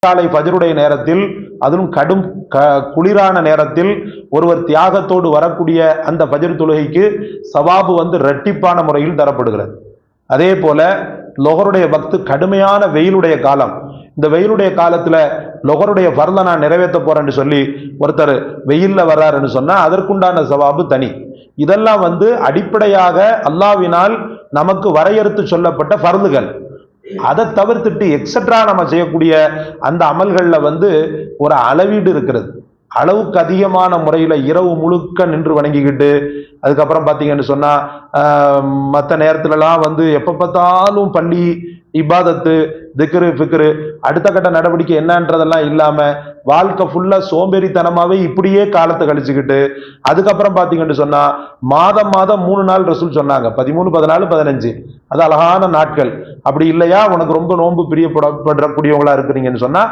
காலை ஃபஜ்ருடைய நேரத்தில், அதிலும் கடும் குளிரான நேரத்தில் ஒருவர் தியாகத்தோடு வரக்கூடிய அந்த ஃபஜ்ர் தொழுகைக்கு சவாபு இரட்டிப்பான முறையில் தரப்படுகிறது. அதே போல லொஹருடைய வக்து கடுமையான வெயிலுடைய காலம். இந்த வெயிலுடைய காலத்துல லொஹருடைய ஃபர்லை நான் நிறைவேற்ற போறேன்னு சொல்லி ஒருத்தர் வெயில்ல வர்றாருன்னு சொன்னா அதற்குண்டான சவாபு தனி. இதெல்லாம் அடிப்படையாக அல்லாஹ்வினால் நமக்கு வரையறுத்து சொல்லப்பட்ட ஃபர்லுகள். அதை தவிர்த்துட்டு எக்ஸட்ரா நம்ம செய்யக்கூடிய அந்த அமல்கள்ல ஒரு அளவீடு இருக்கிறது. அளவுக்கு அதிகமான முறையில இரவு முழுக்க நின்று வணங்கிக்கிட்டு அதுக்கப்புறம் பார்த்தீங்கன்னு சொன்னா மற்ற நேரத்துலலாம் எப்ப பார்த்தாலும் பள்ளி இபாதத்து திக்ரு ஃபிக்ரு அடுத்த கட்ட நடவடிக்கை என்னன்றதெல்லாம் இல்லாம வாழ்க்கை ஃபுல்லா சோம்பேறித்தனமாவே இப்படியே காலத்தை கழிச்சுக்கிட்டு அதுக்கப்புறம் பார்த்தீங்கன்னு சொன்னா மாதம் 3 நாள் ரசூல் சொன்னாங்க, 13, 14, 15. அது அழகான நாட்கள். அப்படி இல்லையா உனக்கு ரொம்ப நோன்பு பிரியப்படக்கூடியவங்களா இருக்கிறீங்கன்னு சொன்னா